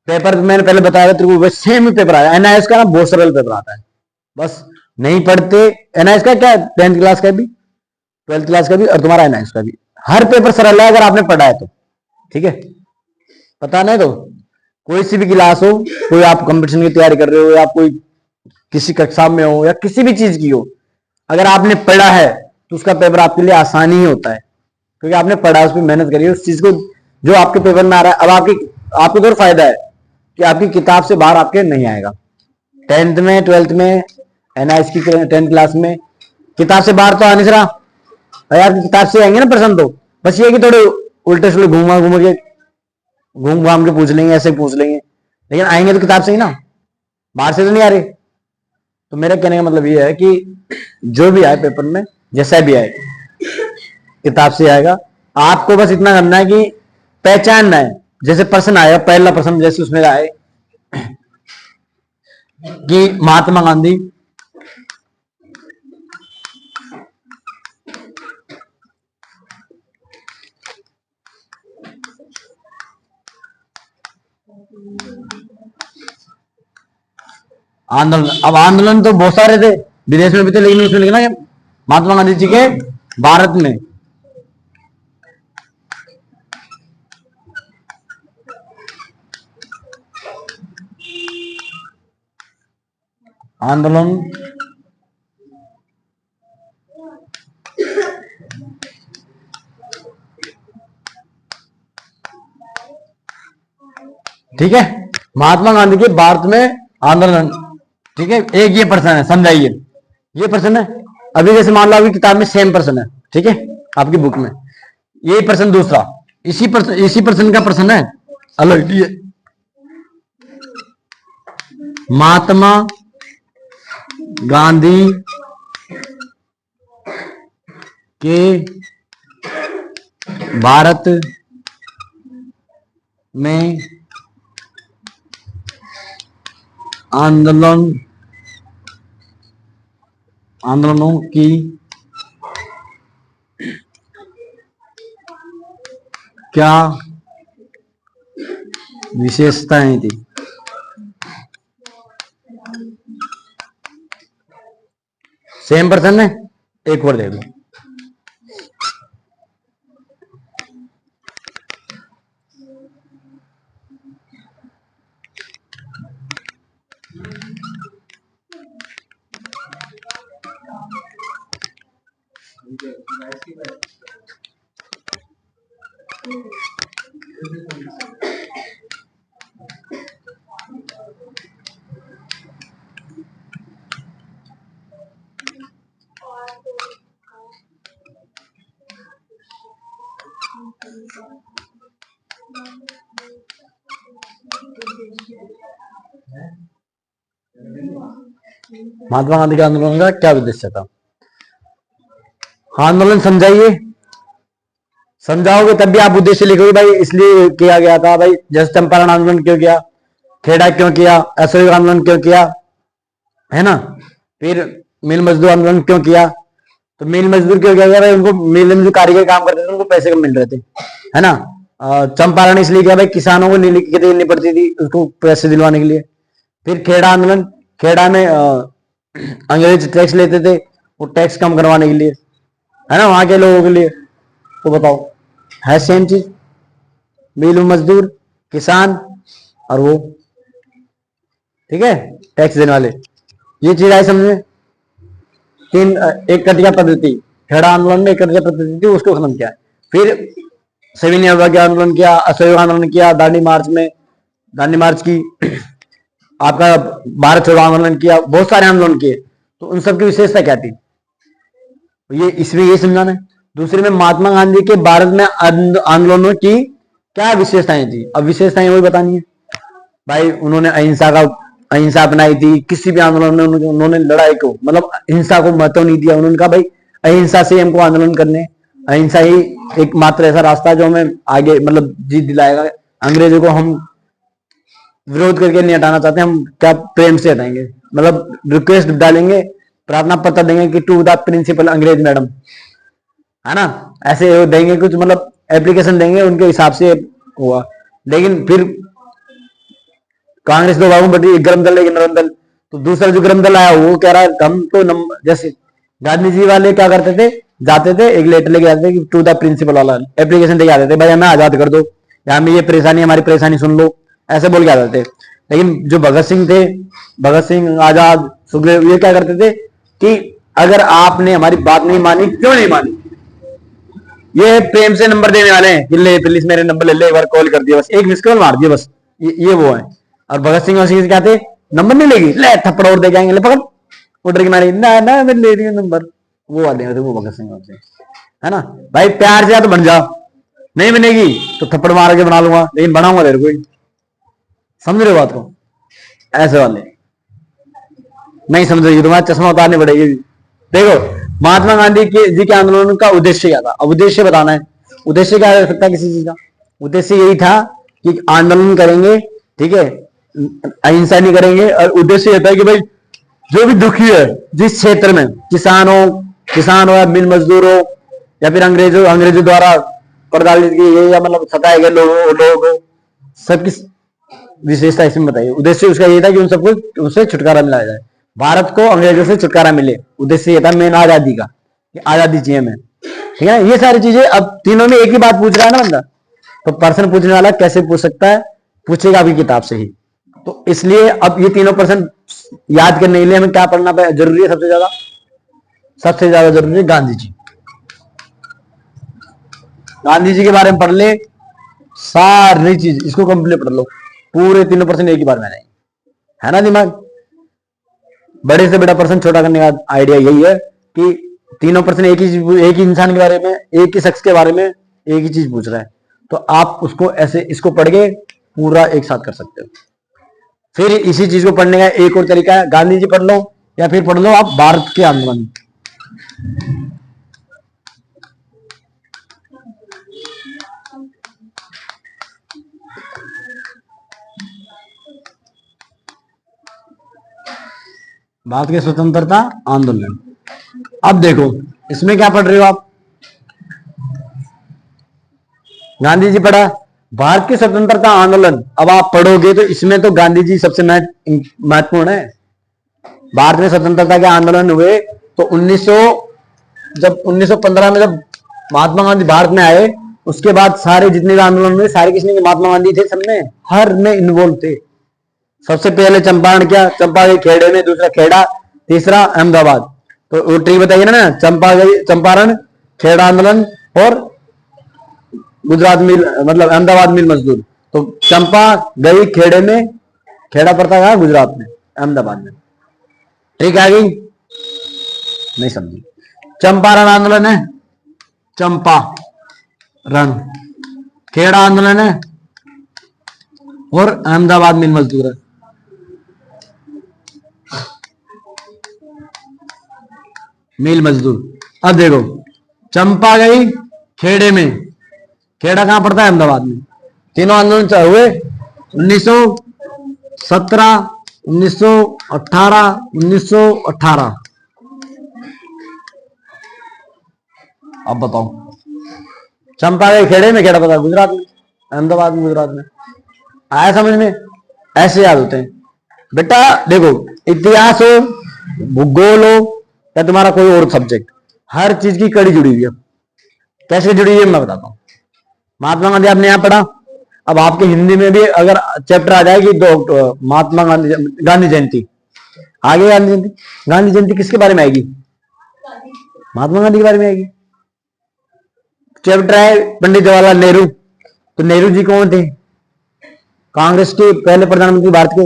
Paper मैंने पहले बताया था तेरे को, वैसे सेम ही पेपर आया। एनआईएस का ना बहुत सरल पेपर आता है, बस नहीं पढ़ते। एनआईएस का क्या, 10th क्लास का भी, 12th क्लास का भी, और तुम्हारा एनआईएस का भी, हर पेपर सरल है अगर आपने पढ़ा है तो। ठीक है, पता नहीं तो कोई सी भी क्लास हो, कोई आप कंपटीशन की तैयारी कर रहे हो, या कोई किसी कक्षा में हो, या किसी भी चीज की हो, अगर आपने पढ़ा है तो उसका पेपर आपके लिए आसानी ही होता है, क्योंकि आपने पढ़ा, उस पर मेहनत करी उस चीज को, जो आपके पेपर में आ रहा है। अब आपको तो फायदा है कि आपकी किताब से बाहर आपके नहीं आएगा। 10th में, 12th में, एनआईएस की 10th क्लास में किताब से बाहर तो आने से रहा भाई, आपकी किताब से आएंगे ना प्रश्न, तो बस ये कि थोड़े उल्टे सुलटे घूम घाम के पूछ लेंगे, ऐसे पूछ लेंगे, लेकिन आएंगे तो किताब से ही ना, बाहर से तो नहीं आ रहे। तो मेरा कहने का मतलब ये है कि जो भी आए पेपर में, जैसा भी आए, किताब से आएगा। आपको बस इतना करना है कि पहचानना है। जैसे प्रश्न आएगा, पहला प्रश्न जैसे उसमें आए कि महात्मा गांधी आंदोलन, अब आंदोलन तो बहुत सारे थे, विदेश में भी थे, लेकिन उसमें लिखना है महात्मा गांधी जी के भारत में। आंदोलन ठीक है, महात्मा गांधी के भारत में आंदोलन। ठीक है, एक ये प्रश्न है, समझाइए, ये प्रश्न है। अभी जैसे मान लो आपकी किताब में सेम प्रश्न है, ठीक है, आपकी बुक में ये प्रश्न दूसरा, इसी प्रश्न का प्रश्न है अलग, ये महात्मा गांधी के भारत में आंदोलनों की क्या विशेषताएं थी। सेम प्रश्न है, एक और देख लो। महात्मा गांधी के आंदोलन का क्या उद्देश्य था? आंदोलन समझाइए, समझाओगे तब भी आप उद्देश्य लिखोगे, भाई इसलिए किया गया था, भाई जैसे चंपारण आंदोलन क्यों किया, खेड़ा क्यों किया, असहयोग आंदोलन क्यों किया, है ना। फिर मिल मजदूर आंदोलन क्यों किया, तो मिल मजदूर क्यों किया भाई, उनको मिल में जो कारीगर काम करते थे उनको पैसे कम मिल रहे थे, है ना। चंपारण इसलिए किया भाई, किसानों को खेती करनी पड़ती थी, उसको पैसे दिलवाने के लिए। फिर खेड़ा आंदोलन, खेड़ा में अंग्रेज टैक्स लेते थे, वो टैक्स कम करवाने के लिए, है ना, वहां के लोगों के लिए। तो बताओ, है सेम चीज, मिल मजदूर, किसान और वो, ठीक है, टैक्स देने वाले, ये चीज आई समझ में। तीन, एक कटिया पद्धति, खेड़ा आंदोलन में एक कटिया पद्धति थी, उसको खत्म किया। फिर सविनय अवज्ञा आंदोलन किया, असहयोग आंदोलन किया, दांडी मार्च में, दांडी मार्च की, आपका भारत छोड़ो आंदोलन किया, बहुत सारे आंदोलन किए। तो उन सबकी विशेषता क्या थी, ये इसमें ये समझाना है। दूसरे में महात्मा गांधी के भारत में आंदोलनों की क्या विशेषताएं थी, अब विशेषताएं वही बतानी है भाई। उन्होंने अहिंसा अपनाई थी, किसी भी आंदोलन में उन्होंने लड़ाई को, मतलब हिंसा को महत्व नहीं दिया। उन्होंने कहा भाई अहिंसा से हमको आंदोलन करने, अहिंसा ही एक मात्र ऐसा रास्ता जो हमें आगे मतलब जीत दिलाएगा। अंग्रेजों को हम विरोध करके नहीं हटाना चाहते, हम क्या प्रेम से हटाएंगे, मतलब रिक्वेस्ट डालेंगे, प्रार्थना पत्र देंगे कि टू द प्रिंसिपल अंग्रेज मैडम, है ना, ऐसे देंगे कुछ, मतलब एप्लीकेशन देंगे, उनके हिसाब से हुआ। लेकिन फिर कांग्रेस दो भागों में बटी, एक गरम दल एक नरम दल। तो दूसरा जो गरम दल आया वो कह रहा है हम तो जैसे गांधी जी वाले क्या करते थे, जाते थे एक लेटर लेके जाते थे टू द प्रिंसिपल वाला एप्लीकेशन लेके आते थे, भाई हमें आजाद कर दो, या हमें ये परेशानी, हमारी परेशानी सुन लो, ऐसे बोल के आते थे। लेकिन जो भगत सिंह थे, भगत सिंह, आजाद, सुखदेव, ये क्या करते थे कि अगर आपने हमारी बात नहीं मानी, क्यों नहीं मानी, ये प्रेम से नंबर देने वाले हैं कि ले प्लीज मेरे नंबर ले ले, एक बार कॉल कर दिया, बस एक मिस कॉल मार दिया, बस ये वो है। और भगत सिंह और सिंह क्या थे, नंबर नहीं लेगी, ले थप्पड़ और दे जाएंगे, ले पकड़ ऑर्डर की मारी, ना ना मैं ले रही हूँ नंबर, वो वाले होते वो भगत सिंह होते, है ना। भाई प्यार से या तो बन जा, नहीं बनेगी तो थप्पड़ मार के बना लूंगा, लेकिन बनाऊंगा तेरे कोई, समझ रहे हो बात को, ऐसे वाले नहीं समझ रही, तुम्हारा चश्मा उतारनी पड़ेगी। देखो महात्मा गांधी के जी के आंदोलन का उद्देश्य क्या था, अब उद्देश्य बताना है। उद्देश्य क्या हो सकता है किसी चीज का, उद्देश्य यही था कि आंदोलन करेंगे, ठीक है, अहिंसा नहीं करेंगे, और उद्देश्य यह था कि भाई जो भी दुखी है जिस क्षेत्र में, किसान हो या मिल मजदूर हो या फिर अंग्रेजों द्वारा प्रताड़ित किए या मतलब सताए गए लोग सबकी विशेषता इसमें बताइए। उद्देश्य उसका ये था कि उन सबको उससे छुटकारा मिलाया जाए, भारत को अंग्रेजों से छुटकारा मिले, उद्देश्य ये था मेन आजादी का, कि आजादी चाहिए हमें, ठीक है ना। ये सारी चीजें, अब तीनों में एक ही बात पूछ रहा है ना बंदा, तो प्रश्न पूछने वाला कैसे पूछ सकता है, पूछेगा आपकी किताब से ही। तो इसलिए अब ये तीनों प्रश्न याद करने के लिए हमें क्या पढ़ना जरूरी है, सबसे ज्यादा जरूरी है गांधी जी। गांधी जी के बारे में पढ़ ले, सारी चीज इसको कंप्लीट पढ़ लो, पूरे तीनों प्रश्न एक ही बार में नहीं, है ना। दिमाग बड़े से बड़ा प्रश्न छोटा करने का आइडिया यही है कि तीनों प्रश्न एक ही इंसान के बारे में, एक ही शख्स के बारे में एक ही चीज पूछ रहा है, तो आप उसको ऐसे इसको पढ़ के पूरा एक साथ कर सकते हो। फिर इसी चीज को पढ़ने का एक और तरीका है, गांधी जी पढ़ लो या फिर पढ़ लो आप भारत के आंदोलन। भारत के स्वतंत्रता आंदोलन, अब देखो इसमें क्या पढ़ रहे हो आप, गांधी जी पढ़ा, भारत के स्वतंत्रता आंदोलन, अब आप पढ़ोगे तो इसमें तो गांधी जी सबसे महत्वपूर्ण है। भारत में स्वतंत्रता के आंदोलन हुए तो 1915 में जब महात्मा गांधी भारत में आए, उसके बाद सारे जितने भी आंदोलन हुए सारे किसने, महात्मा गांधी थे, सबने हर में इन्वॉल्व थे। सबसे पहले चंपारण किया, चंपा गई खेड़े में, दूसरा खेड़ा, तीसरा अहमदाबाद। तो वो ट्री बताइए ना, चंपा गई, चंपारण, खेड़ा आंदोलन और गुजरात मिल मतलब अहमदाबाद मिल मजदूर। तो चंपा गई खेड़े में, खेड़ा पड़ता है गुजरात में, अहमदाबाद में, ठीक आ गई, नहीं समझी। चंपारण आंदोलन है, चंपारण, खेड़ा आंदोलन है और अहमदाबाद मिल मजदूर है। मिल मजदूर, अब देखो चंपा गई खेड़े में, खेड़ा कहां पड़ता है, अहमदाबाद में। तीनों आंदोलन हुए 1917, 1918, 1918। अब बताओ, चंपा गई खेड़े में, खेड़ा पता गुजरात में, अहमदाबाद में गुजरात में, आया समझ में। ऐसे याद होते हैं बेटा। देखो इतिहास हो, भूगोल हो या तुम्हारा कोई और सब्जेक्ट, हर चीज की कड़ी जुड़ी हुई है। कैसे जुड़ी हुई है मैं बताता हूं। महात्मा गांधी आपने यहां पढ़ा, अब आपके हिंदी में भी अगर चैप्टर आ जाएगी तो महात्मा गांधी जयंती, आगे गांधी जयंती किसके बारे में आएगी, महात्मा गांधी के बारे में आएगी। चैप्टर है पंडित जवाहरलाल नेहरू, तो नेहरू जी कौन थे, कांग्रेस के पहले प्रधानमंत्री भारत के,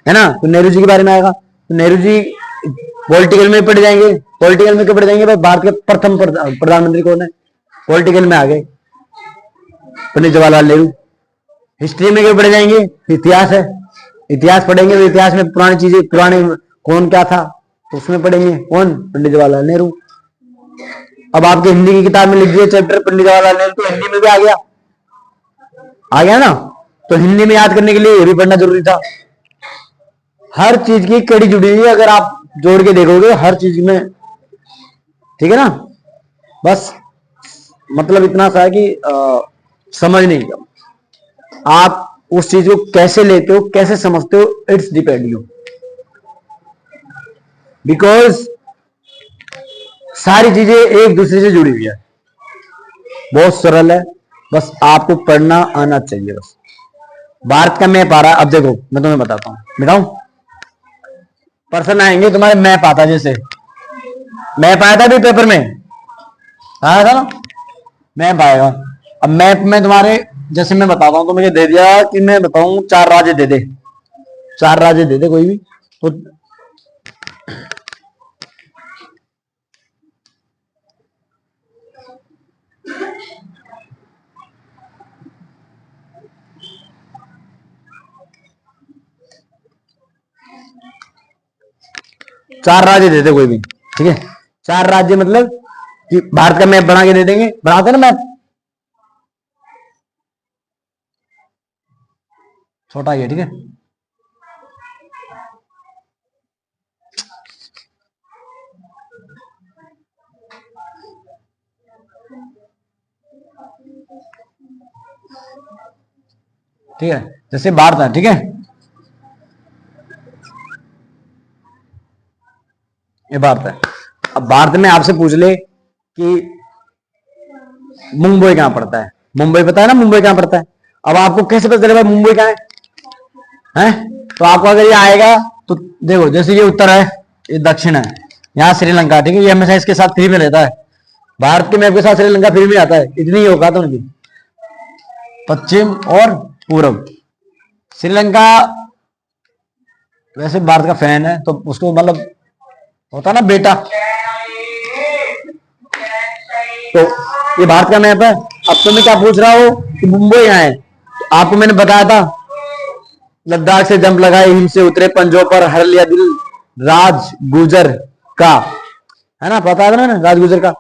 है ना। तो नेहरू जी के बारे में आएगा, तो नेहरू जी पॉलिटिकल में पढ़ जाएंगे, पॉलिटिकल में क्यों पढ़ जाएंगे भाई, भारत के प्रथम प्रधानमंत्री कौन है, पॉलिटिकल में आ गए पंडित जवाहरलाल नेहरू। हिस्ट्री में क्यों पढ़ जाएंगे, इतिहास है, इतिहास पढ़ेंगे तो इतिहास में पुरानी चीजें, पुराने कौन क्या था तो उसमें पढ़ेंगे, कौन, पंडित जवाहरलाल नेहरू। अब आपके हिंदी की किताब में लिख दिए चैप्टर पंडित जवाहरलाल नेहरू, तो हिंदी में भी आ गया ना। तो हिंदी में याद करने के लिए ये भी पढ़ना जरूरी था। हर चीज की कड़ी जुड़ी हुई है, अगर आप जोड़ के देखोगे हर चीज में, ठीक है ना। बस मतलब इतना सा है कि समझ नहीं, आप उस चीज को कैसे लेते हो, कैसे समझते हो, इट्स डिपेंड यू। बिकॉज सारी चीजें एक दूसरे से जुड़ी हुई है, बहुत सरल है, बस आपको पढ़ना आना चाहिए। बस भारत का मैप आ रहा है, अब देखो मैं तुम्हें बताता हूं, बताऊं, पर्सन आएंगे तुम्हारे मैप आता, जैसे मैप आया था भी पेपर में, आया था ना, मैप आएगा। अब मैप में तुम्हारे, जैसे मैं बताता हूं तो मुझे दे दिया कि मैं बताऊं 4 राज्य दे दे, 4 राज्य दे दे कोई भी, तो 4 राज्य दे दे कोई भी, ठीक है। 4 राज्य मतलब कि भारत का मैप बना के दे देंगे, बनाते ना मैप, छोटा ही है, ठीक है। ठीक है, जैसे भारत है, ठीक है, ये भारत है। अब भारत में आपसे पूछ ले कि मुंबई कहां पड़ता है, मुंबई पता है ना, मुंबई कहां पड़ता है। अब आपको कैसे पता चलेगा मुंबई कहां है? तो आपको अगर ये आएगा तो देखो, जैसे ये उत्तर है, ये दक्षिण है, यहाँ श्रीलंका, ठीक है, ये हमेशा इसके साथ फ्री में रहता है, भारत के मैप के साथ श्रीलंका फ्री में आता है, इतनी ही होगा तो उनकी। पश्चिम और पूर्व, श्रीलंका वैसे भारत का फैन है, तो उसको मतलब होता ना बेटा, तो ये भारत का मैप है। अब तो मैं क्या पूछ रहा हूं कि मुंबई यहाँ है, तो आपको मैंने बताया था, लद्दाख से जंप लगाए, हिम से उतरे पंजों पर, हर लिया दिल राज गुजर का, है ना, पता था ना राज गुजर का।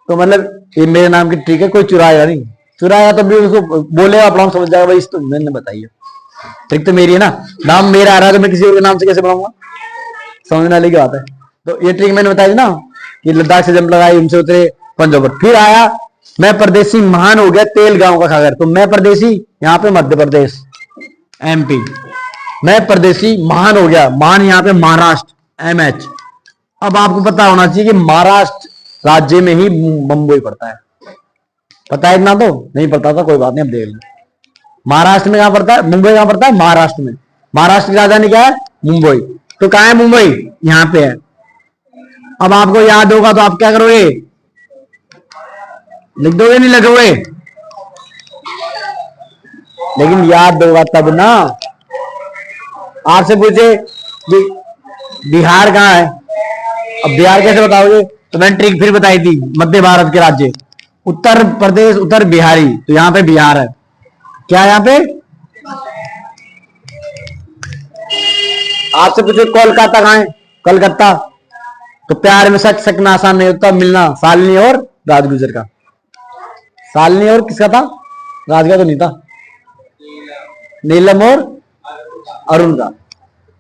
तो मतलब ये मेरे नाम की ट्रिक है, कोई चुराएगा नहीं, चुराएगा तो भी उसको बोलेगा, प्रॉब्लम समझ जाएगा भाई, तो मैंने बताइए, ट्रिक तो मेरी है ना, नाम मेरा आ रहा है तो मैं किसी और के नाम से कैसे बनाऊंगा, समझने वाली की बात है। तो ये ट्रिक मैंने बताई ना कि लद्दाख से जंप लगाई, हिम से उतरे पंजों पर, फिर आया मैं परदेसी महान हो गया तेल गांव का खाकर, तो मैं परदेसी यहाँ पे मध्य प्रदेश एमपी, मैं परदेसी महान हो गया, महान यहाँ पे महाराष्ट्र एमएच। अब आपको पता होना चाहिए कि महाराष्ट्र राज्य में ही मुंबई पड़ता है, पता है इतना, तो नहीं पता था, कोई बात नहीं, अब देख लो महाराष्ट्र में कहां पड़ता है, मुंबई कहां पड़ता है, महाराष्ट्र में। महाराष्ट्र की राजधानी क्या है, मुंबई, तो कहां है मुंबई, यहां पे है। अब आपको याद होगा तो आप क्या करोगे, लिख दोगे, नहीं लिखोगे, लेकिन याद होगा तब ना। आपसे पूछे बिहार कहां है, अब बिहार कैसे बताओगे, तो मैंने ट्रिक फिर बताई थी, मध्य भारत के राज्य, उत्तर प्रदेश, उत्तर बिहारी, तो यहां पे बिहार है, क्या यहां पे। आपसे पूछे कोलकाता कहां है, कलकत्ता, तो प्यार में शक सकना आसान नहीं होता, मिलना शालिनी और राजगुजर का, शालिनी और किसका था, राज का तो नहीं था, नीलम और अरुण का,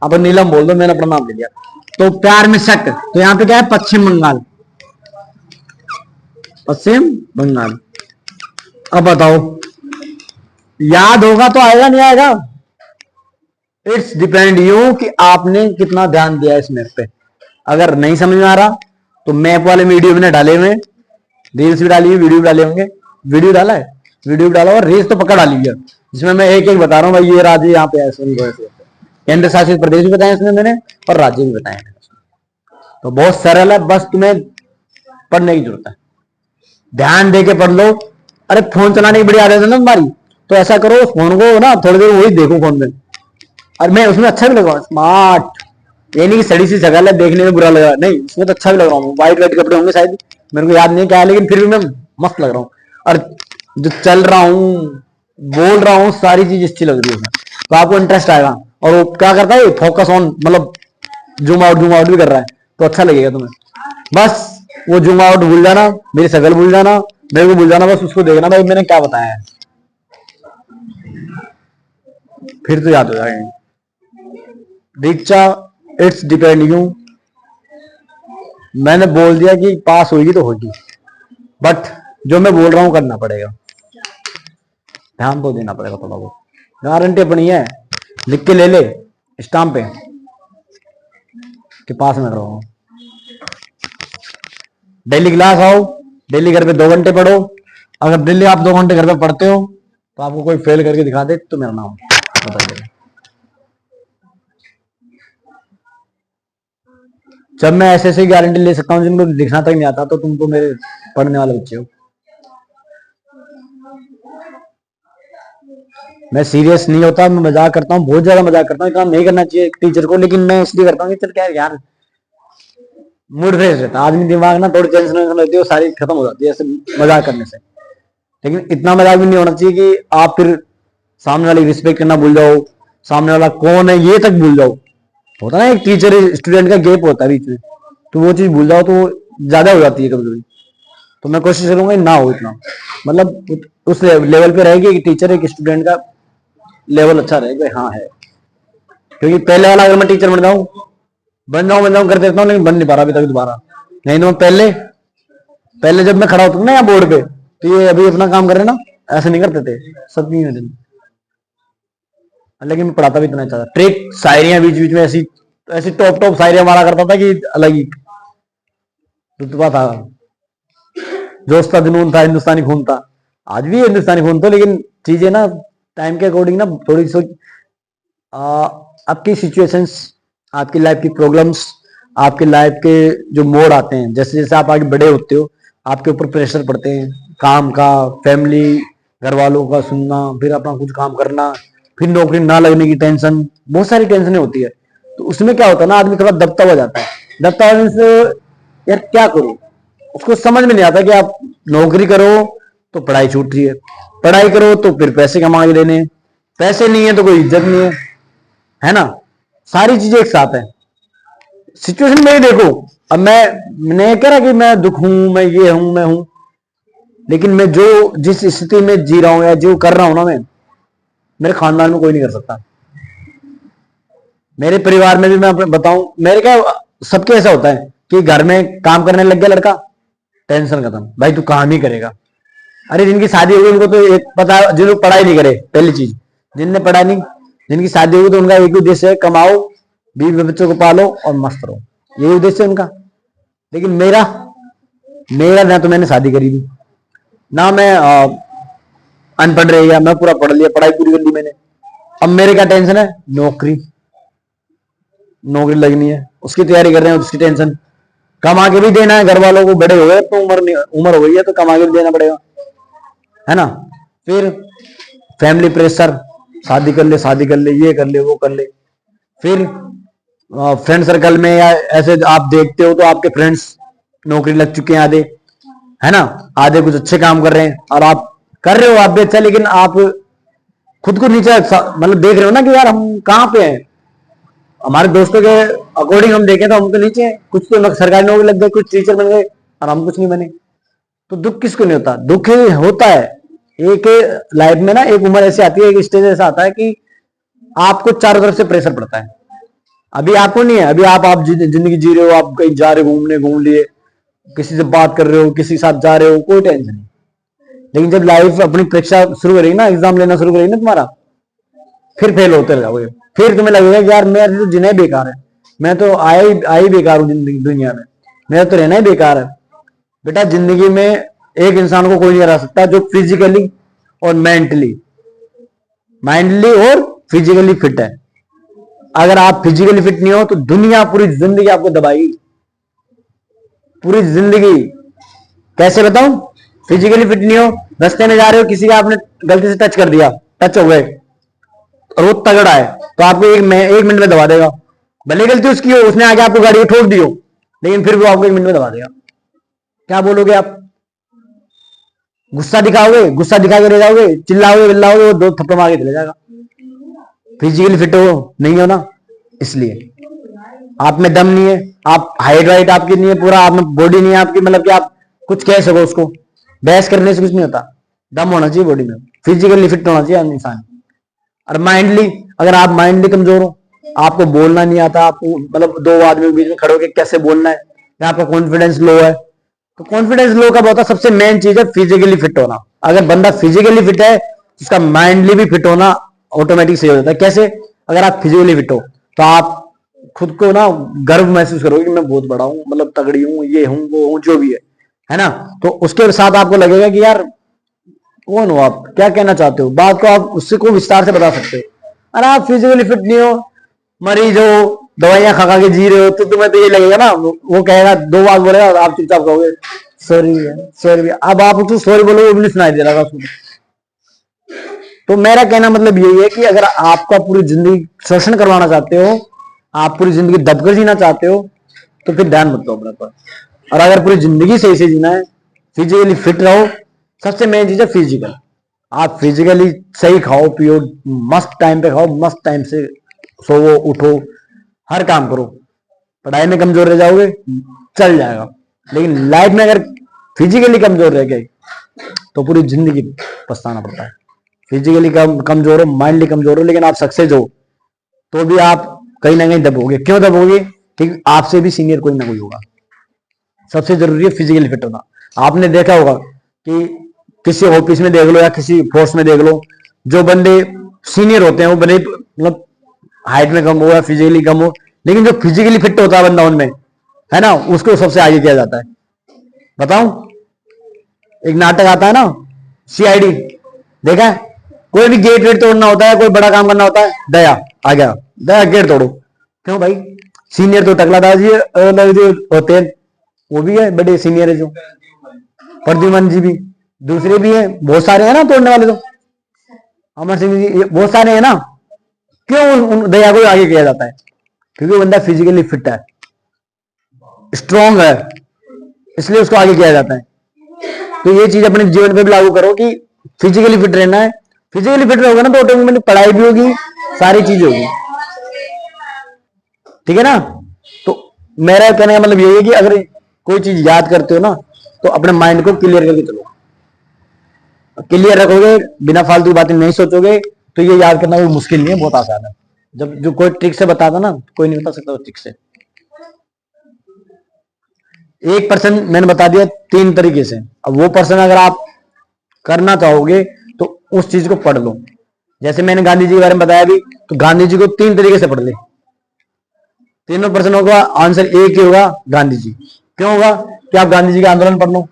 अब नीलम बोल दो, मैंने अपना नाम ले लिया। तो प्यार में शक, तो यहां पे क्या है, पश्चिम बंगाल, पश्चिम बंगाल। अब बताओ, याद होगा तो आएगा, नहीं आएगा, इट्स डिपेंड यू कि आपने कितना ध्यान दिया इस मैप पे। अगर नहीं समझ में आ रहा तो मैप वाले वीडियो मैंने डाले हुए, रील्स भी डाली हुई, वीडियो भी डाले होंगे, वीडियो डाला है, वीडियो भी डाला और रील्स तो पकड़ डाली है, जिसमें मैं एक एक बता रहा हूँ भाई, ये राज्य यहाँ पे है, केंद्र शासित प्रदेश भी बताए इसमें मैंने, और राज्य भी बताए। तो बहुत सरल है, बस तुम्हें पढ़ने की जरूरत है, ध्यान दे के पढ़ लो। अरे फोन चलाने की बड़ी आदत है ना तुम्हारी, तो ऐसा करो, फोन को ना थोड़ी देर वही देखो फोन में, और मैं उसमें अच्छा भी लग रहा हूँ, स्मार्ट, ये नहीं कि सड़ी सी जगह है देखने में बुरा लग रहा है, नहीं, उसमें तो अच्छा भी लग रहा हूँ, व्हाइट व्हाइट कपड़े होंगे शायद, मेरे को याद नहीं क्या है, लेकिन फिर भी मैं मस्त लग रहा हूँ, और जो चल रहा हूँ, बोल रहा हूँ, सारी चीज अच्छी लग रही है, तो आपको इंटरेस्ट आएगा। और वो क्या करता है, फोकस ऑन, मतलब जूम आउट भी कर रहा है, तो अच्छा लगेगा तुम्हें। बस वो जूम आउट भूल जाना, मेरी शक्ल भूल जाना, मेरे को भूल जाना, बस उसको देखना भाई मैंने क्या बताया है, फिर तो याद हो जाएगा। दीक्षा, इट्स डिपेंड यू, मैंने बोल दिया कि पास होगी तो होगी, बट जो मैं बोल रहा हूं करना पड़ेगा, ध्यान तो देना पड़ेगा थोड़ा बहुत। गारंटी अपनी है, लिख के ले ले स्टाम्प पे के पास में रहो। डेली क्लास आओ, डेली घर पे 2 घंटे पढ़ो। अगर डेली आप 2 घंटे घर पे पढ़ते हो तो आपको कोई फेल करके दिखा दे तो मेरा नाम बताइए। जब मैं ऐसे गारंटी ले सकता हूँ जिनको लिखना तक नहीं आता, तो तुम तो मेरे पढ़ने वाले बच्चे हो। मैं सीरियस नहीं होता, मैं मजाक करता हूँ, बहुत ज्यादा मजाक करता हूँ। काम नहीं करना चाहिए टीचर को, लेकिन मैं इसलिए करता हूँ कि चल क्या यार मूड फ्रेश रहता है, आदमी दिमाग ना थोड़ी टेंशन रहती है, सारी खत्म हो जाती है ऐसे मजाक करने से। लेकिन इतना मजाक भी नहीं होना चाहिए कि आप फिर सामने वाले रिस्पेक्ट करना भूल जाओ, सामने वाला कौन है ये तक भूल जाओ। होता ना एक टीचर स्टूडेंट का गैप होता है बीच में, तो वो चीज भूल जाओ तो ज्यादा हो जाती है कभी कभी। तो मैं कोशिश करूंगा ना हो इतना, मतलब उस लेवल पे रहेगी कि टीचर एक स्टूडेंट का लेवल अच्छा रहेगा, हाँ है। क्योंकि पहले वाला अगर मैं टीचर बन जाऊं कर देता हूँ, लेकिन बन नहीं पा रहा अभी तक दोबारा। नहीं तो मैं पहले जब मैं खड़ा होता था ना यहाँ बोर्ड पे, तो ये अभी अपना काम कर रहे ना, ऐसे नहीं करते थे सब नहीं दिन। लेकिन मैं पढ़ाता भी इतना अच्छा था। ट्रिक शायरियां बीच बीच में ऐसी ऐसी टॉप शायरियां मारा करता था कि अलग ही रुतबा था, जोश था, जुनून था, हिंदुस्तानी खून था। आज भी हिंदुस्तानी खून था, लेकिन चीजें ना टाइम के अकॉर्डिंग ना थोड़ी सी आपकी सिचुएशंस, आपकी लाइफ की प्रॉब्लम्स, आपके लाइफ के जो मोड आते हैं, जैसे जैसे आप आगे बड़े होते हो आपके ऊपर प्रेशर पड़ते हैं, काम का, फैमिली, घर वालों का सुनना, फिर अपना कुछ काम करना, फिर नौकरी ना लगने की टेंशन, बहुत सारी टेंशनें होती है। तो उसमें क्या होता है ना, आदमी थोड़ा दबता हुआ जाता है। दबता हुआ से यार क्या करूं, उसको समझ में नहीं आता कि आप नौकरी करो तो पढ़ाई छूट रही है, पढ़ाई करो तो फिर पैसे कमा के देने, पैसे नहीं है तो कोई इज्जत नहीं है ना। सारी चीजें एक साथ है। सिचुएशन में ही देखो, अब मैं कह रहा कि मैं दुख हूं, मैं ये हूं, मैं हूं, लेकिन मैं जो जिस स्थिति में जी रहा हूं या जो कर रहा हूं ना, मैं मेरे खानदान में कोई नहीं कर सकता। मेरे परिवार में भी मैं बताऊं, मेरे क्या सबके ऐसा होता है कि घर में काम करने लग गया लड़का, टेंशन खत्म, भाई तू काम ही करेगा। अरे जिनकी शादी होगी उनको तो एक पता, जिनको पढ़ाई नहीं करे, पहली चीज, जिनने पढ़ा नहीं, जिनकी शादी होगी तो उनका एक उद्देश्य है कमाओ, बीवी बच्चों को पालो और मस्त रहो, यही उद्देश्य है उनका। लेकिन मेरा ना तो मैंने शादी करी थी, ना मैं अनपढ़ रह गया, मैं पूरा पढ़ लिया, पढ़ाई पूरी कर ली मैंने। अब मेरे क्या टेंशन है, नौकरी लगनी है, उसकी तैयारी कर रहे हैं, उसकी टेंशन। कमा के भी देना है घर वालों को, बड़े हो गए तो उम्र हो गई है तो कमा के भी देना पड़ेगा, है ना। फिर फैमिली प्रेशर, शादी कर ले, ये कर ले, वो कर ले। फिर फ्रेंड सर्कल में या ऐसे आप देखते हो तो आपके फ्रेंड्स नौकरी लग चुके हैं आधे, है ना, आधे कुछ अच्छे काम कर रहे हैं, और आप कर रहे हो आप भी अच्छा, लेकिन आप खुद को नीचे मतलब देख रहे हो ना कि यार हम कहाँ पे हैं। हमारे दोस्तों के अकॉर्डिंग हम देखें तो हम तो नीचे हैं, कुछ तो सरकारी नौकरी लग गए, कुछ टीचर बन गए, और हम कुछ नहीं बने। तो दुख किसको नहीं होता, दुख होता है एक लाइफ में ना, एक उम्र ऐसी आती है, एक स्टेज ऐसा आता है कि आपको चारों तरफ से प्रेशर पड़ता है। अभी आपको नहीं है, अभी आप जिंदगी जी रहे हो, आप कहीं जा रहे हो घूम लिए, किसी से बात कर रहे हो, किसी के साथ जा रहे हो, कोई टेंशन नहीं। लेकिन जब लाइफ अपनी परीक्षा शुरू करेगी ना, एग्जाम लेना शुरू करेगी ना तुम्हारा, फिर फेल होते रहोगे, फिर तुम्हें लगेगा कि यार मेरा तो जीना ही बेकार है, मैं तो आया ही बेकार हूँ जिंदगी दुनिया में, मेरा तो रहना ही बेकार है। बेटा जिंदगी में एक इंसान को कोई नहीं हरा सकता जो फिजिकली और मेंटली और फिजिकली फिट है। अगर आप फिजिकली फिट नहीं हो तो दुनिया पूरी जिंदगी आपको दबाएगी, पूरी जिंदगी। कैसे बताऊं, फिजिकली फिट नहीं हो, रास्ते में जा रहे हो, किसी का आपने गलती से टच कर दिया, टच हो गए और वो तगड़ा है तो आपको एक मिनट में दबा देगा। भले गलती उसकी हो, उसने आगे आपको गाड़ी ठोक दी हो, लेकिन फिर वो आपको 1 मिनट में दबा देगा। क्या बोलोगे आप, गुस्सा दिखाओगे, गुस्सा दिखा के ले जाओगे, चिल्लाओगे बिल्लाओगे, वो 2 थप्पड़ मार के चले जाएगा। फिजिकली फिट हो नहीं हो ना, इसलिए आप में दम नहीं है, आप हाइट वाइट आपकी नहीं है, पूरा आप में बॉडी नहीं है आपकी, मतलब कि आप कुछ कह सको उसको, बहस करने से कुछ नहीं होता। दम होना चाहिए बॉडी में, फिजिकली फिट होना चाहिए इंसान। और माइंडली, अगर आप माइंडली कमजोर हो, आपको बोलना नहीं आता, आपको मतलब 2 आदमी के बीच में खड़े होकर कैसे बोलना है, या आपका कॉन्फिडेंस लो है, तो कॉन्फिडेंस लो कब होता है, सबसे मेन चीज है फिजिकली फिट होना। अगर बंदा फिजिकली फिट है, उसका माइंडली भी फिट होना ऑटोमेटिक सही हो जाता है। कैसे? अगर आप फिजिकली फिट हो तो आप खुद को ना गर्व महसूस करोगे कि मैं बहुत बड़ा हूँ, मतलब तगड़ी हूँ, ये हूँ, वो हूँ, जो भी है ना। तो उसके साथ आपको लगेगा कि यार कौन हो आप, क्या कहना चाहते हो, बात को आप उससे को विस्तार से बता सकते हो। अरे आप फिजिकली फिट नहीं हो, मरीज हो, दवाइयां खा खा के जी रहे हो, तो तुम्हें तो ये लगेगा ना, वो कहेगा, दो बात बोलेगा, आप चुपचाप कहोगे सॉरी सॉरी। अब आप उसको सॉरी बोलोगे, वो भी नहीं सुनाई दे रहा उसको। तो मेरा कहना मतलब यही है कि अगर आपका पूरी जिंदगी शोषण करवाना चाहते हो, आप पूरी जिंदगी दबकर जीना चाहते हो, तो फिर ध्यान मत दो अपने पर। और अगर पूरी जिंदगी सही से जीना है, फिजिकली फिट रहो। सबसे मेन चीज है फिजिकल। आप फिजिकली सही खाओ पियो, मस्त टाइम पे खाओ, मस्त टाइम से सोवो उठो, हर काम करो। पढ़ाई में कमजोर रह जाओगे चल जाएगा, लेकिन लाइफ में अगर फिजिकली कमजोर रह गए तो पूरी जिंदगी पछताना पड़ता है। फिजिकली कमजोर हो, माइंडली कमजोर हो, लेकिन आप सक्सेस हो, तो भी आप कहीं ना कहीं दबोगे। क्यों दबोगे? क्योंकि आपसे भी सीनियर कोई ना कोई होगा। सबसे जरूरी है फिजिकली फिट होना। आपने देखा होगा कि किसी ऑफिस में देख लो या किसी फोर्स में देख लो, जो बंदे सीनियर होते हैं वो बड़े मतलब हाइट में कम हो या फिजिकली कम हो, लेकिन जो फिजिकली फिट होता है बंदा उनमें, है ना, उसको सबसे आगे किया जाता है। बताऊं, एक नाटक आता है ना सीआईडी, देखा है? कोई भी गेट वेट तोड़ना होता है, कोई बड़ा काम करना होता है, दया आ गया, दया गेट तोड़ो। क्यों भाई? सीनियर तो टकलादार जी जो होते हैं, वो भी है बड़े सीनियर है, जो प्रद्युमन जी भी, दूसरे भी है, बहुत सारे हैं ना तोड़ने वाले। तो अमर सिंह जी, बहुत सारे हैं ना। क्यों उन दया को आगे किया जाता है? क्योंकि बंदा फिजिकली फिट है, स्ट्रॉन्ग है, इसलिए उसको आगे किया जाता है। तो ये चीज अपने जीवन पे भी लागू करो कि फिजिकली फिट रहना है। फिजिकली फिट रहोगे ना तो ऑटोमेटिक पढ़ाई भी होगी, सारी चीज होगी। ठीक है ना? तो मेरा कहने का मतलब यही है कि अगर कोई चीज याद करते हो ना, तो अपने माइंड को क्लियर करके चलो। क्लियर रखोगे, बिना फालतू बातें नहीं सोचोगे, तो ये याद करना कोई मुश्किल नहीं है, बहुत आसान है। जब जो कोई ट्रिक से बताता ना, कोई नहीं बता सकता वो ट्रिक से। 1% मैंने बता दिया 3 तरीके से। अब वो पर्सन अगर आप करना चाहोगे तो उस चीज को पढ़ लो। जैसे मैंने गांधी जी के बारे में बताया भी, तो गांधी जी को 3 तरीके से पढ़ ले। तीनों प्रश्नों का आंसर एक ही होगा, गांधी जी। क्यों होगा? कि आप गांधी जी का आंदोलन पढ़ लो।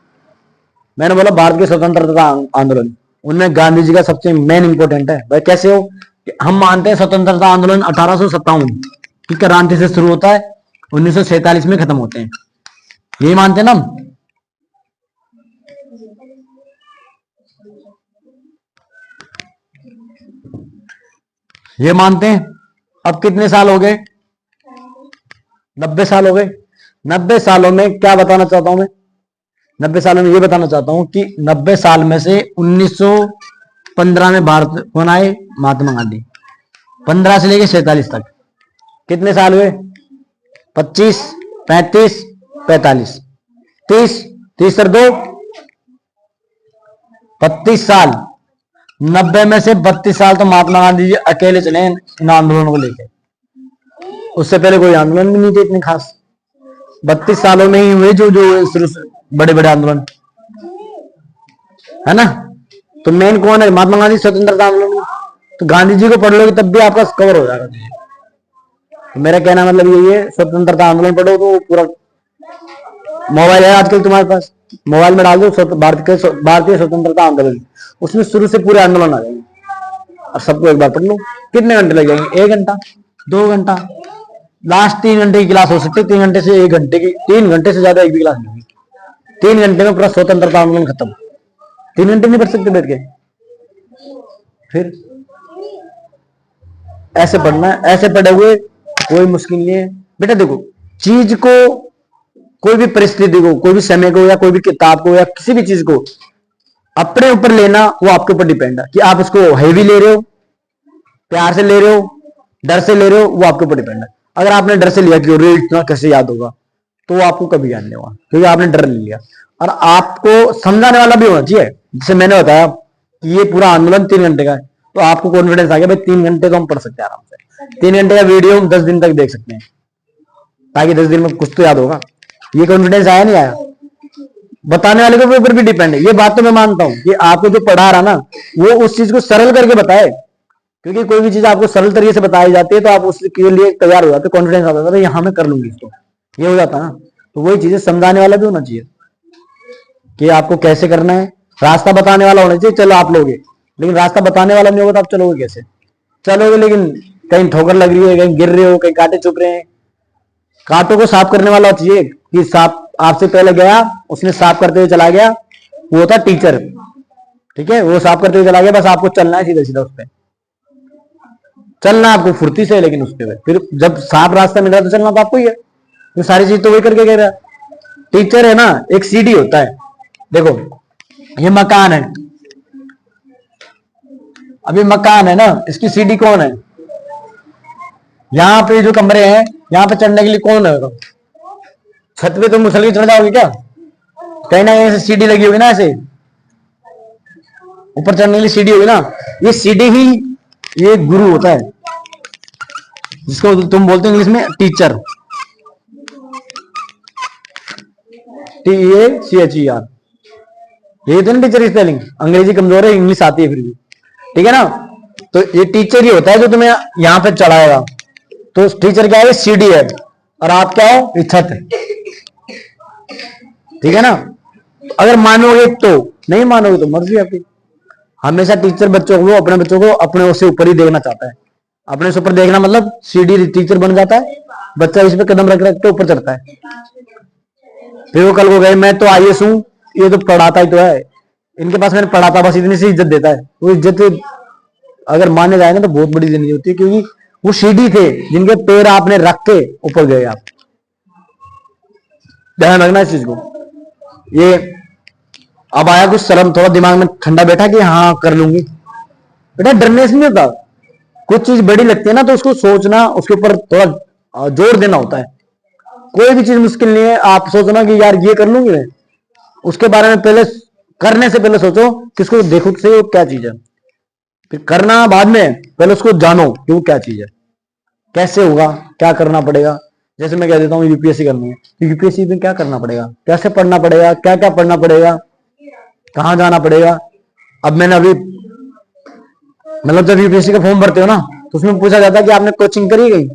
मैंने बोला भारत के स्वतंत्रता आंदोलन, उनमें गांधी जी का सबसे मेन इंपॉर्टेंट है। भाई कैसे हो? कि हम मानते हैं स्वतंत्रता आंदोलन 1857 की क्रांति से शुरू होता है, 1947 में खत्म होते हैं, यही मानते हैं ना हम। ये मानते हैं। अब कितने साल हो गए? 90 साल हो गए। 90 सालों में क्या बताना चाहता हूं मैं? 90 सालों में ये बताना चाहता हूं कि 90 साल में से 1915 में भारत कौन आए? महात्मा गांधी। 15 से लेके 47 तक कितने साल हुए? 25, 35, 45, 30, 30 और 2 32 साल। 90 में से 32 साल तो महात्मा गांधी जी अकेले चले इन आंदोलनों को लेकर। उससे पहले कोई आंदोलन भी नहीं थे इतने खास। 32 सालों में ही हुए जो जो बड़े बड़े आंदोलन, है ना। तो मेन कौन है? महात्मा गांधी स्वतंत्रता आंदोलन। तो गांधी जी को पढ़ लोगे तब भी आपका कवर हो जाएगा। तो मेरा कहना मतलब यही है, स्वतंत्रता आंदोलन पढ़ो तो पूरा। मोबाइल है आजकल तुम्हारे पास, मोबाइल में डाल दो भारतीय स्वतंत्रता आंदोलन, उसमें शुरू से पूरे आंदोलन आ जाएंगे और सबको एक बार पढ़ लो। कितने घंटे लग जाएंगे? 1 घंटा, 2 घंटा, लास्ट 3 घंटे की क्लास हो सकती है। 3 घंटे से 1 घंटे की, 3 घंटे से ज्यादा एक भी क्लास नहीं होगी। 3 घंटे में पूरा स्वतंत्रता आंदोलन खत्म। 3 घंटे नहीं पढ़ सकते बैठ के? फिर ऐसे पढ़ना है, ऐसे पढ़ोगे कोई मुश्किल नहीं है बेटा। देखो चीज को, कोई भी परिस्थिति को, कोई भी समय को, या कोई भी किताब को, या किसी भी चीज को अपने ऊपर लेना, वो आपके ऊपर डिपेंड है कि आप उसको हैवी ले रहे हो, प्यार से ले रहे हो, डर से ले रहे हो, वो आपके ऊपर डिपेंड है। अगर आपने डर से लिया कि अरे इतना कैसे याद होगा, तो वो आपको कभी याद नहीं होगा, क्योंकि आपने डर ले लिया। और आपको समझाने वाला भी होना चाहिए। जैसे मैंने बताया कि ये पूरा आंदोलन 3 घंटे का है, तो आपको कॉन्फिडेंस आ गया भाई 3 घंटे तो हम पढ़ सकते हैं आराम से। 3 घंटे का वीडियो हम 10 दिन तक देख सकते हैं, ताकि 10 दिन में कुछ तो याद होगा। ये कॉन्फिडेंस आया नहीं आया? बताने वाले के ऊपर भी डिपेंड है। ये बात तो मैं मानता हूं कि आपको जो पढ़ा रहा ना, वो उस चीज को सरल करके बताए, क्योंकि कोई भी चीज आपको सरल तरीके से बताई जाती है तो आप उसके लिए तैयार हो जाते, कॉन्फिडेंस आता था, यहाँ मैं कर लूंगी इसको, ये हो जाता ना। तो वही चीजें समझाने वाला भी होना चाहिए कि आपको कैसे करना है, रास्ता बताने वाला होना चाहिए। चलो आप लोगे, लेकिन रास्ता बताने वाला नहीं होगा तो आप चलोगे कैसे? चलोगे लेकिन कहीं ठोकर लग रही है, कहीं गिर रहे हो, कहीं कांटे चुभ रहे हैं। कांटों को साफ करने वाला चाहिए कि साफ आपसे पहले गया, उसने साफ करते हुए चला गया, वो होता टीचर। ठीक है, वो साफ करते हुए चला गया, बस आपको चलना है सीधा सीधा उस पर, चलना आपको फुर्ती से, लेकिन उस पर फिर जब साफ रास्ता मिल रहा तो चलना तो आपको ही है। तो सारी चीज तो वही करके कह रहा। टीचर है ना, एक सीढ़ी होता है। देखो ये मकान है, अभी मकान है ना, इसकी सीढ़ी कौन है? यहाँ पे जो कमरे हैं, यहाँ पे चढ़ने के लिए कौन है? छत पे तुम मुसल के चढ़ जाओगे क्या? कहीं ना कहीं सीढ़ी लगी होगी ना, ऐसे ऊपर चढ़ने के लिए सीढ़ी होगी ना। ये सीढ़ी ही ये गुरु होता है, जिसको तुम बोलते हो इंग्लिश में टीचर, TEACHER। यही तो ना टीचर की स्पेलिंग। अंग्रेजी कमजोर है, इंग्लिश आती है फिर भी, ठीक है ना। तो ये टीचर ही होता है जो तुम्हें यहाँ पे चढ़ाएगा। तो टीचर क्या है? सीढ़ी है, और आप क्या हो? ये छत है, ठीक है ना। अगर मानोगे तो, नहीं मानोगे तो मर्जी आपकी। हमेशा टीचर बच्चों को, अपने बच्चों को अपने से ऊपर ही देखना चाहता है। अपने से ऊपर देखना मतलब सीढ़ी टीचर बन जाता है, बच्चा इस पे कदम रख रख के ऊपर चढ़ता है। फिर वो कल को गए, मैं तो IAS हूं, ये तो पढ़ाता ही तो है, इनके पास मैंने पढ़ाता, बस इतनी सी इज्जत देता है। वो इज्जत अगर माने जाए ना तो बहुत बड़ी जिंदगी होती है, क्योंकि वो सीढ़ी थे जिनके पैर आपने रख के ऊपर गए आप। ध्यान रखना इस चीज को। ये अब आया कुछ शर्म, थोड़ा दिमाग में ठंडा बैठा कि हाँ कर लूंगी। बेटा डरने से नहीं होता, कुछ चीज बड़ी लगती है ना तो उसको सोचना, उसके ऊपर थोड़ा जोर देना होता है। कोई भी चीज मुश्किल नहीं है, आप सोचना कि यार ये कर लूंगी मैं, उसके बारे में पहले, करने से पहले सोचो कि इसको देखो से वो क्या चीज है, फिर करना बाद में, पहले उसको जानो कि वो क्या चीज है, कैसे होगा, क्या करना पड़ेगा। जैसे मैं कह देता हूँ UPSC करनी है, तो UPSC में क्या करना पड़ेगा, कैसे पढ़ना पड़ेगा, क्या क्या पढ़ना पड़ेगा, कहाँ जाना पड़ेगा। अब मैंने अभी मतलब जब UPSC का फॉर्म भरते हो ना तो उसमें पूछा जाता है कि आपने कोचिंग करी गई।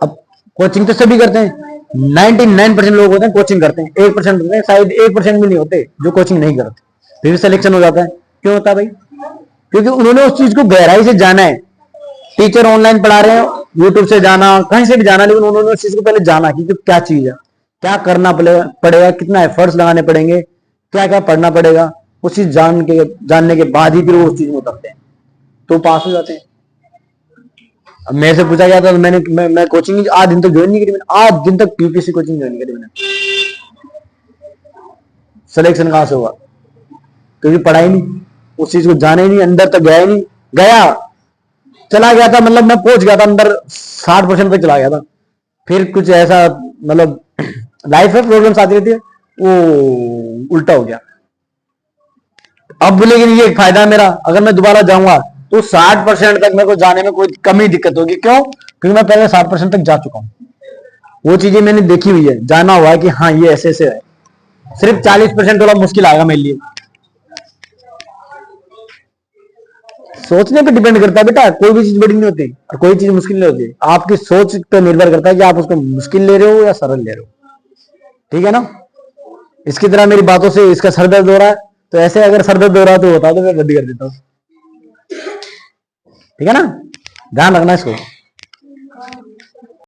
अब कोचिंग तो सभी करते हैं, 99% लोग होते हैं कोचिंग करते हैं, 1% होते हैं, शायद 1% भी नहीं होते जो कोचिंग नहीं करते, फिर भी सिलेक्शन हो जाता है। क्यों होता है भाई? क्योंकि उन्होंने उस चीज को गहराई से जाना है। टीचर ऑनलाइन पढ़ा रहे हैं, यूट्यूब से जाना, कहीं से भी जाना, लेकिन उन्होंने उस चीज को पहले जाना कि क्या चीज है, क्या करना पड़ेगा, कितना एफर्ट्स लगाने पड़ेंगे, क्या क्या पढ़ना पड़ेगा। उस चीज जानने के बाद ही फिर वो उस चीज में उतरते हैं, तो पास हो जाते हैं। अब मेरे से पूछा गया था तो मैं कोचिंग आज दिन तक ज्वाइन नहीं करी, मैंने आज दिन तक UPSC कोचिंग ज्वाइन करी मैंने। सिलेक्शन कहां से हुआ? क्योंकि पढ़ाई नहीं, उस चीज को जाने नहीं, अंदर तक गया ही नहीं। गया चला गया था, मतलब मैं पहुंच गया था अंदर, 60% पे चला गया था। फिर कुछ ऐसा मतलब लाइफ में प्रॉब्लम्स आती रहती है, वो उल्टा हो गया। अब लेकिन ये एक फायदा है मेरा, अगर मैं दोबारा जाऊंगा तो 60% तक मेरे को जाने में कोई कमी दिक्कत होगी। क्यों? क्योंकि मैं पहले 60% तक जा चुका हूं, वो चीजें मैंने देखी हुई है, जाना हुआ है कि हाँ ये ऐसे ऐसे है। सिर्फ 40% थोड़ा मुश्किल आएगा मेरे लिए। सोचने पे डिपेंड करता है बेटा, कोई भी चीज बड़ी नहीं होती और कोई चीज मुश्किल नहीं होती, आपकी सोच पे निर्भर करता है कि आप उसको मुश्किल ले रहे हो या सरल ले रहे हो। ठीक है ना। इसकी तरह मेरी बातों से इसका सर दर्द हो रहा है, तो ऐसे अगर सर दर्द हो रहा है तो बता दो, मैं बंद कर देता हूँ। ठीक है ना, ध्यान रखना इसको।